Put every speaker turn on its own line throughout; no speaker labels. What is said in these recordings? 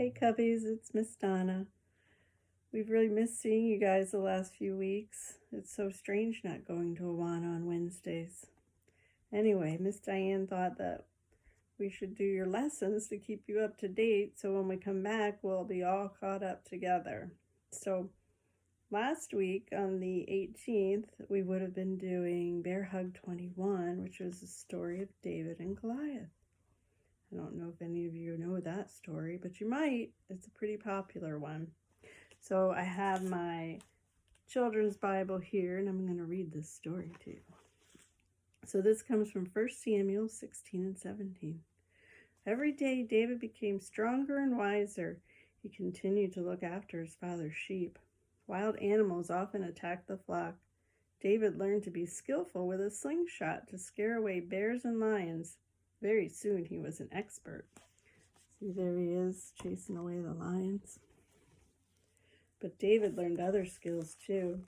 Hey Cubbies, it's Miss Donna. We've really missed seeing you guys the last few weeks. It's so strange not going to Awana on Wednesdays. Anyway, Miss Diane thought that we should do your lessons to keep you up to date, so when we come back, we'll be all caught up together. So last week on the 18th, we would have been doing Bear Hug 21, which was the story of David and Goliath. I don't know if any of you know that story, but you might. It's a pretty popular one. So I have my children's Bible here, and I'm going to read this story to you. So this comes from 1 Samuel 16 and 17. Every day David became stronger and wiser. He continued to look after his father's sheep. Wild animals often attacked the flock. David learned to be skillful with a slingshot to scare away bears and lions. Very soon he was an expert. See, there he is, chasing away the lions. But David learned other skills too.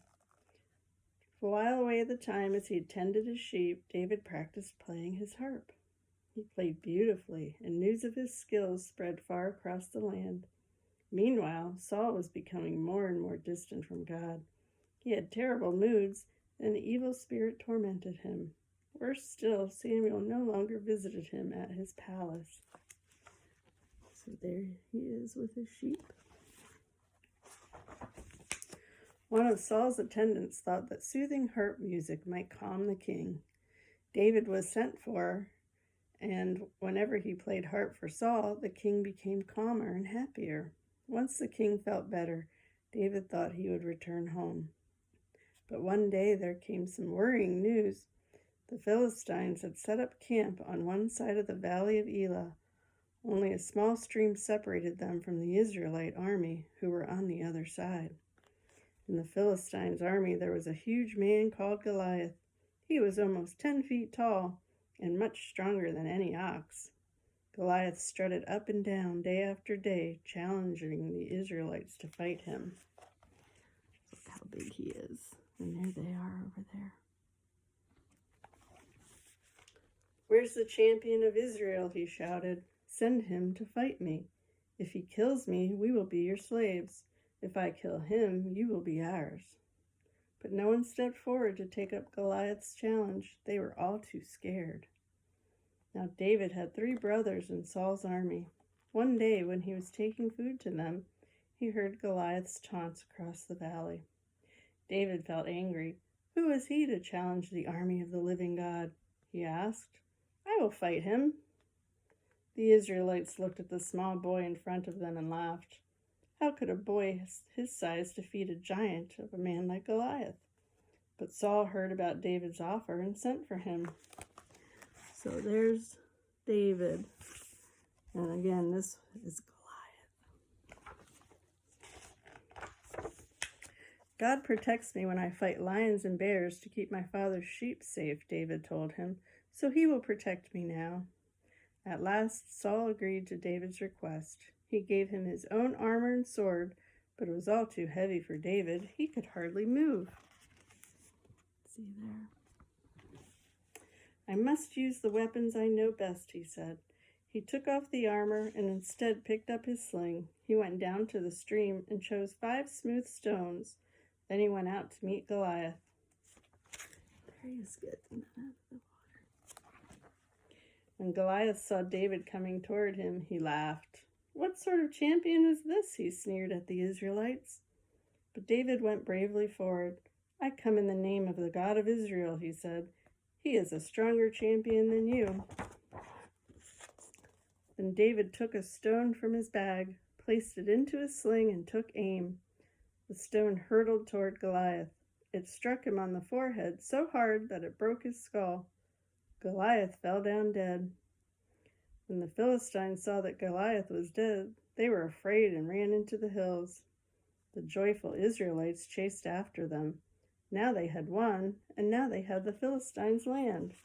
For a while away at the time, as he tended his sheep, David practiced playing his harp. He played beautifully, and news of his skills spread far across the land. Meanwhile, Saul was becoming more and more distant from God. He had terrible moods, and an evil spirit tormented him. Worse still, Samuel no longer visited him at his palace. So there he is with his sheep. One of Saul's attendants thought that soothing harp music might calm the king. David was sent for, and whenever he played harp for Saul, the king became calmer and happier. Once the king felt better, David thought he would return home. But one day there came some worrying news. The Philistines had set up camp on one side of the valley of Elah. Only a small stream separated them from the Israelite army, who were on the other side. In the Philistines' army there was a huge man called Goliath. He was almost 10 feet tall and much stronger than any ox. Goliath strutted up and down day after day, challenging the Israelites to fight him. Look how big he is. And there they are over there. "Where's the champion of Israel?" he shouted. "Send him to fight me. If he kills me, we will be your slaves. If I kill him, you will be ours." But no one stepped forward to take up Goliath's challenge. They were all too scared. Now David had 3 brothers in Saul's army. One day when he was taking food to them, he heard Goliath's taunts across the valley. David felt angry. Who was he to challenge the army of the living God? He asked. "I will fight him." The Israelites looked at the small boy in front of them and laughed. How could a boy his size defeat a giant of a man like Goliath? But Saul heard about David's offer and sent for him. So there's David. And again, this is Goliath. "God protects me when I fight lions and bears to keep my father's sheep safe," David told him. "So he will protect me now." At last, Saul agreed to David's request. He gave him his own armor and sword, but it was all too heavy for David. He could hardly move. See there? "I must use the weapons I know best," he said. He took off the armor and instead picked up his sling. He went down to the stream and chose 5 smooth stones. Then he went out to meet Goliath. There he is, getting out of the water. When Goliath saw David coming toward him, he laughed. "What sort of champion is this?" he sneered at the Israelites. But David went bravely forward. "I come in the name of the God of Israel," he said. "He is a stronger champion than you." Then David took a stone from his bag, placed it into his sling, and took aim. The stone hurtled toward Goliath. It struck him on the forehead so hard that it broke his skull. Goliath fell down dead. When the Philistines saw that Goliath was dead, they were afraid and ran into the hills. The joyful Israelites chased after them. Now they had won, and now they had the Philistines' land.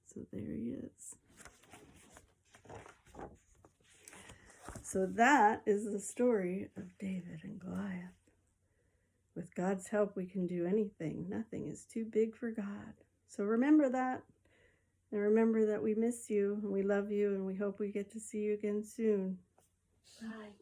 So there he is. So that is the story of David and Goliath. With God's help, we can do anything. Nothing is too big for God. So remember that. And remember that we miss you and we love you and we hope we get to see you again soon. Bye. Bye.